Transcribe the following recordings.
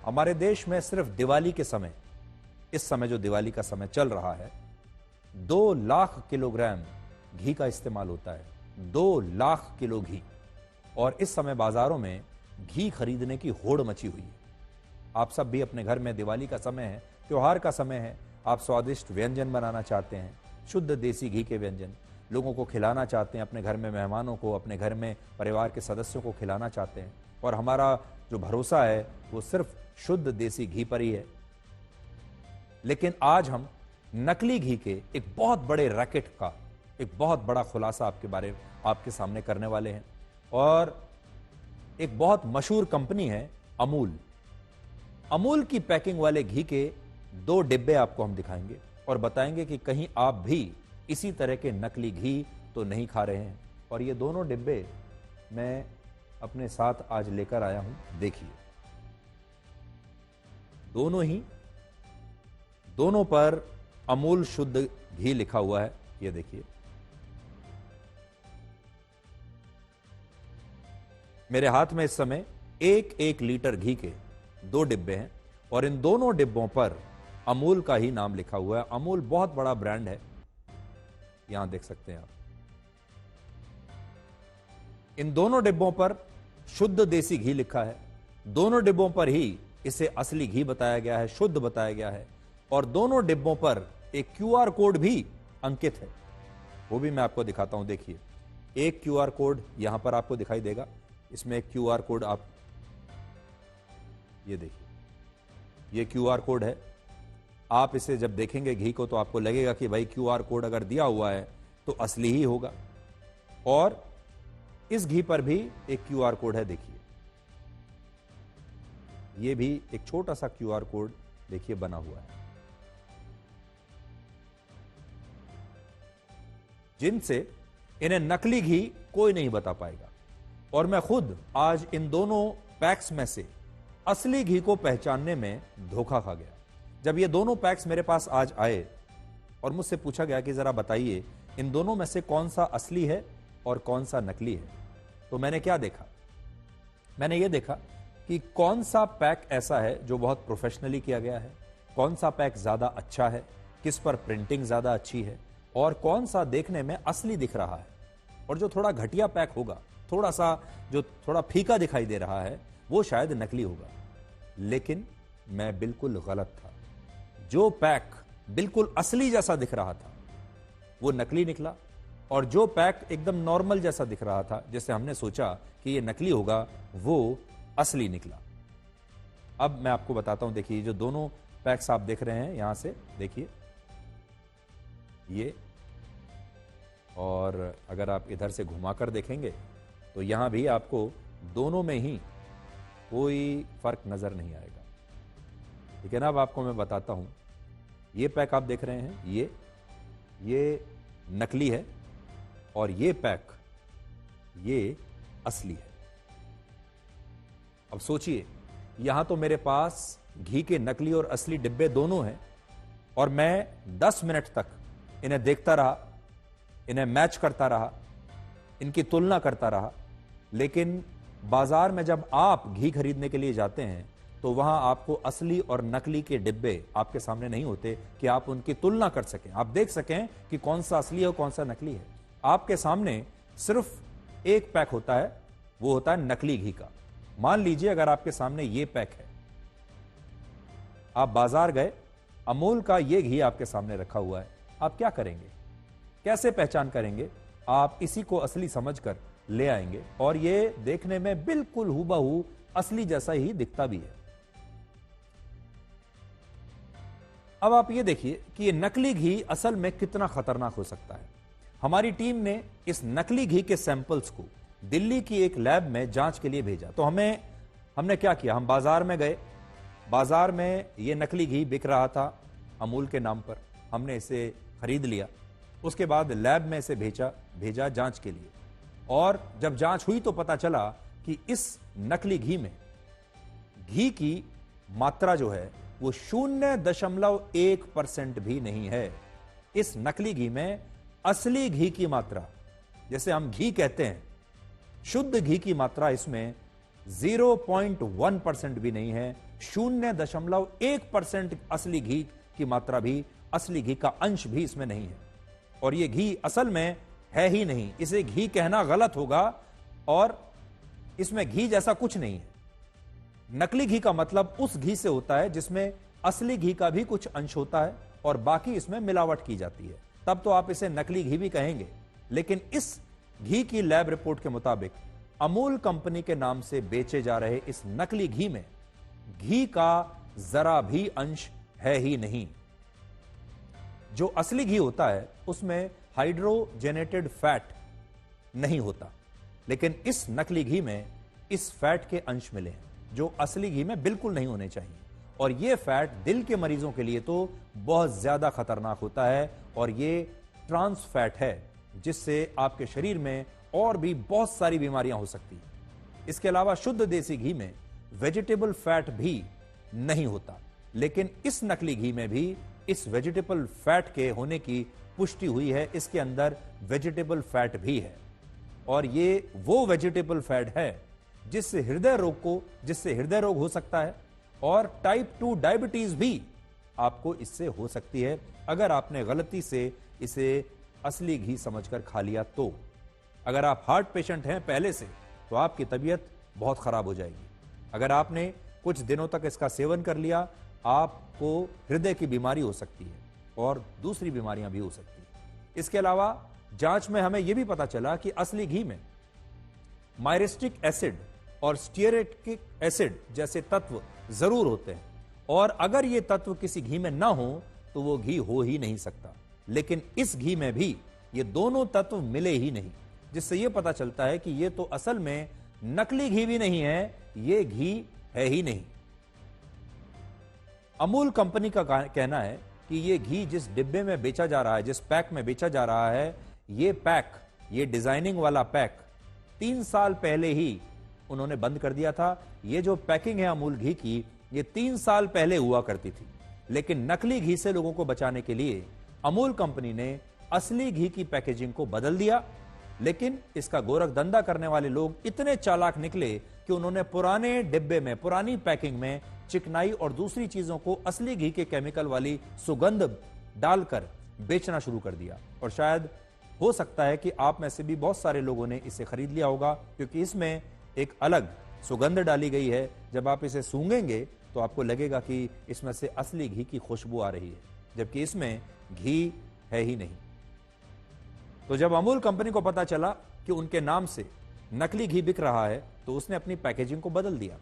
हमारे देश में सिर्फ दिवाली के समय, इस समय जो दिवाली का समय चल रहा है, 2 लाख किलोग्राम घी का इस्तेमाल होता है। 2 लाख किलो घी। और इस समय बाजारों में घी खरीदने की होड़ मची हुई है। आप सब भी अपने घर में, दिवाली का समय है, त्योहार का समय है, आप स्वादिष्ट व्यंजन बनाना चाहते हैं, शुद्ध देसी घी के व्यंजन लोगों को खिलाना चाहते हैं, अपने घर में मेहमानों को, अपने घर में परिवार के सदस्यों को खिलाना चाहते हैं। और हमारा जो भरोसा है वो सिर्फ शुद्ध देसी घी पर ही है। लेकिन आज हम नकली घी के एक बहुत बड़े रैकेट का एक बहुत बड़ा खुलासा आपके सामने करने वाले हैं। और एक बहुत मशहूर कंपनी है अमूल। अमूल की पैकिंग वाले घी के 2 डिब्बे आपको हम दिखाएंगे और बताएंगे कि कहीं आप भी इसी तरह के नकली घी तो नहीं खा रहे हैं। और ये दोनों डिब्बे मैं अपने साथ आज लेकर आया हूं। देखिए, दोनों पर अमूल शुद्ध घी लिखा हुआ है। ये देखिए, मेरे हाथ में इस समय 1 लीटर घी के 2 डिब्बे हैं और इन दोनों डिब्बों पर अमूल का ही नाम लिखा हुआ है। अमूल बहुत बड़ा ब्रांड है, यहां देख सकते हैं आप। इन दोनों डिब्बों पर शुद्ध देसी घी लिखा है। दोनों डिब्बों पर ही इसे असली घी बताया गया है, शुद्ध बताया गया है। और दोनों डिब्बों पर एक क्यूआर कोड भी अंकित है, वो भी मैं आपको दिखाता हूं। देखिए, एक क्यूआर कोड यहां पर आपको दिखाई देगा। इसमें एक क्यूआर कोड आप ये देखिए, ये क्यूआर कोड है। आप इसे जब देखेंगे घी को तो आपको लगेगा कि भाई क्यूआर कोड अगर दिया हुआ है तो असली ही होगा। और इस घी पर भी एक क्यूआर कोड है। देखिए, ये भी एक छोटा सा क्यूआर कोड देखिए बना हुआ है, जिनसे इन्हें नकली घी कोई नहीं बता पाएगा। और मैं खुद आज इन दोनों पैक्स में से असली घी को पहचानने में धोखा खा गया। जब ये दोनों पैक्स मेरे पास आज आए और मुझसे पूछा गया कि जरा बताइए इन दोनों में से कौन सा असली है और कौन सा नकली है, तो मैंने क्या देखा? मैंने ये देखा कि कौन सा पैक ऐसा है जो बहुत प्रोफेशनली किया गया है, कौन सा पैक ज्यादा अच्छा है, किस पर प्रिंटिंग ज्यादा अच्छी है, और कौन सा देखने में असली दिख रहा है। और जो थोड़ा घटिया पैक होगा, थोड़ा सा जो थोड़ा फीका दिखाई दे रहा है, वो शायद नकली होगा। लेकिन मैं बिल्कुल गलत था। जो पैक बिल्कुल असली जैसा दिख रहा था वो नकली निकला, और जो पैक एकदम नॉर्मल जैसा दिख रहा था, जैसे हमने सोचा कि ये नकली होगा, वो असली निकला। अब मैं आपको बताता हूं। देखिए, जो दोनों पैक्स आप देख रहे हैं यहां से, देखिए ये, और अगर आप इधर से घुमाकर देखेंगे तो यहां भी आपको दोनों में ही कोई फर्क नजर नहीं आएगा। लेकिन अब आपको मैं बताता हूं, ये पैक आप देख रहे हैं, ये नकली है और ये पैक ये असली है। अब सोचिए, यहां तो मेरे पास घी के नकली और असली डिब्बे दोनों हैं और मैं 10 मिनट तक इन्हें देखता रहा, इन्हें मैच करता रहा, इनकी तुलना करता रहा। लेकिन बाजार में जब आप घी खरीदने के लिए जाते हैं तो वहां आपको असली और नकली के डिब्बे आपके सामने नहीं होते कि आप उनकी तुलना कर सकें, आप देख सकें कि कौन सा असली है और कौन सा नकली है। आपके सामने सिर्फ एक पैक होता है, वो होता है नकली घी का। मान लीजिए अगर आपके सामने ये पैक है, आप बाजार गए, अमूल का ये घी आपके सामने रखा हुआ है, आप क्या करेंगे? कैसे पहचान करेंगे? आप इसी को असली समझकर ले आएंगे और ये देखने में बिल्कुल हूबहू असली जैसा ही दिखता भी है। अब आप ये देखिए कि ये नकली घी असल में कितना खतरनाक हो सकता है। हमारी टीम ने इस नकली घी के सैंपल्स को दिल्ली की एक लैब में जांच के लिए भेजा। तो हमने क्या किया, हम बाजार में गए, बाजार में ये नकली घी बिक रहा था अमूल के नाम पर, हमने इसे खरीद लिया। उसके बाद लैब में इसे भेजा जांच के लिए, और जब जांच हुई तो पता चला कि इस नकली घी में घी की मात्रा जो है वो 0.1% भी नहीं है। इस नकली घी में असली घी की मात्रा, जैसे हम घी कहते हैं, शुद्ध घी की मात्रा इसमें 0.1% भी नहीं है, 0.1% असली घी की मात्रा भी, असली घी का अंश भी इसमें नहीं है। और यह घी असल में है ही नहीं, इसे घी कहना गलत होगा, और इसमें घी जैसा कुछ नहीं है। नकली घी का मतलब उस घी से होता है जिसमें असली घी का भी कुछ अंश होता है और बाकी इसमें मिलावट की जाती है, तब तो आप इसे नकली घी भी कहेंगे। लेकिन इस घी की लैब रिपोर्ट के मुताबिक अमूल कंपनी के नाम से बेचे जा रहे इस नकली घी में घी का जरा भी अंश है ही नहीं। जो असली घी होता है उसमें हाइड्रोजेनेटेड फैट नहीं होता, लेकिन इस नकली घी में इस फैट के अंश मिले हैं जो असली घी में बिल्कुल नहीं होने चाहिए। और यह फैट दिल के मरीजों के लिए तो बहुत ज्यादा खतरनाक होता है, और यह ट्रांस फैट है जिससे आपके शरीर में और भी बहुत सारी बीमारियां हो सकती हैं। इसके अलावा शुद्ध देसी घी में वेजिटेबल फैट भी नहीं होता, लेकिन इस नकली घी में भी इस वेजिटेबल फैट के होने की पुष्टि हुई है। इसके अंदर वेजिटेबल फैट भी है, और ये वो वेजिटेबल फैट है जिससे हृदय रोग हो सकता है, और टाइप 2 डायबिटीज भी आपको इससे हो सकती है अगर आपने गलती से इसे असली घी समझकर खा लिया तो। अगर आप हार्ट पेशेंट हैं पहले से, तो आपकी तबीयत बहुत खराब हो जाएगी। अगर आपने कुछ दिनों तक इसका सेवन कर लिया, आपको हृदय की बीमारी हो सकती है और दूसरी बीमारियां भी हो सकती है। इसके अलावा जांच में हमें यह भी पता चला कि असली घी में मायरिस्टिक एसिड और स्टीयरेटिक एसिड जैसे तत्व जरूर होते हैं, और अगर ये तत्व किसी घी में ना हो तो वो घी हो ही नहीं सकता। लेकिन इस घी में भी ये दोनों तत्व मिले ही नहीं, जिससे यह पता चलता है कि ये तो असल में नकली घी भी नहीं है, ये घी है ही नहीं। अमूल कंपनी का कहना है कि ये घी जिस डिब्बे में बेचा जा रहा है, जिस पैक में बेचा जा रहा है, ये पैक, ये डिजाइनिंग वाला पैक 3 साल पहले ही उन्होंने बंद कर दिया था। ये जो पैकिंग है अमूल घी की, ये 3 साल पहले हुआ करती थी। लेकिन नकली घी से लोगों को बचाने के लिए अमूल कंपनी ने असली घी की पैकेजिंग को बदल दिया। लेकिन इसका गोरख धंधा करने वाले लोग इतने चालाक निकले कि उन्होंने पुराने डिब्बे में, पुरानी पैकिंग में चिकनाई और दूसरी चीजों को असली घी के केमिकल वाली सुगंध डालकर बेचना शुरू कर दिया। और शायद हो सकता है कि आप में से भी बहुत सारे लोगों ने इसे खरीद लिया होगा, क्योंकि इसमें एक अलग सुगंध डाली गई है। जब आप इसे सूंघेंगे तो आपको लगेगा कि इसमें से असली घी की खुशबू आ रही है, जबकि इसमें घी है ही नहीं। तो जब अमूल कंपनी को पता चला कि उनके नाम से नकली घी बिक रहा है, तो उसने अपनी पैकेजिंग को बदल दिया।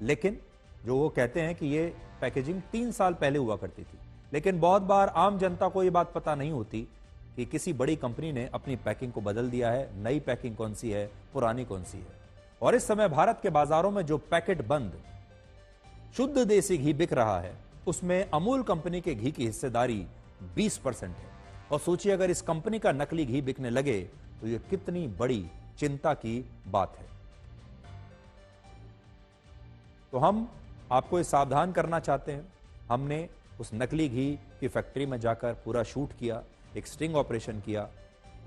लेकिन जो वो कहते हैं कि ये पैकेजिंग 3 साल पहले हुआ करती थी, लेकिन बहुत बार आम जनता को ये बात पता नहीं होती कि किसी बड़ी कंपनी ने अपनी पैकिंग को बदल दिया है, नई पैकिंग कौन सी है, पुरानी कौन सी है। और इस समय भारत के बाजारों में जो पैकेट बंद शुद्ध देसी घी बिक रहा है, उसमें अमूल कंपनी के घी की हिस्सेदारी 20% है। और सोचिए अगर इस कंपनी का नकली घी बिकने लगे तो यह कितनी बड़ी चिंता की बात है। तो हम आपको सावधान करना चाहते हैं। हमने उस नकली घी की फैक्ट्री में जाकर पूरा शूट किया, एक स्टिंग ऑपरेशन किया,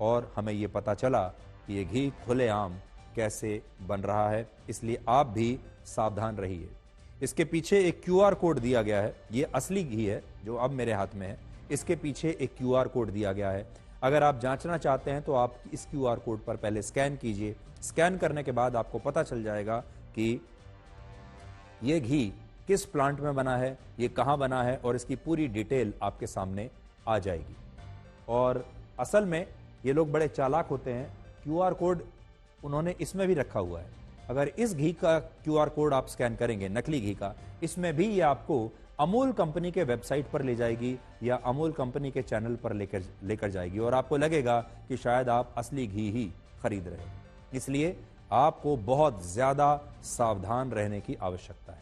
और हमें यह पता चला कि यह घी खुलेआम कैसे बन रहा है। इसलिए आप भी सावधान रहिए। इसके पीछे एक QR कोड दिया गया है। यह असली घी है जो अब मेरे हाथ में है, इसके पीछे एक QR कोड दिया गया है। अगर आप जांचना चाहते हैं तो आप इस QR कोड पर पहले स्कैन कीजिए। स्कैन करने के बाद आपको पता चल जाएगा कि यह घी किस प्लांट में बना है, यह कहां बना है, और इसकी पूरी डिटेल आपके सामने आ जाएगी। और असल में ये लोग बड़े चालाक होते हैं। QR कोड उन्होंने इसमें भी रखा हुआ है। अगर इस घी का QR कोड आप स्कैन करेंगे, नकली घी का, इसमें भी ये आपको अमूल कंपनी के वेबसाइट पर ले जाएगी या अमूल कंपनी के चैनल पर लेकर जाएगी, और आपको लगेगा कि शायद आप असली घी ही खरीद रहे हैं। इसलिए आपको बहुत ज्यादा सावधान रहने की आवश्यकता है।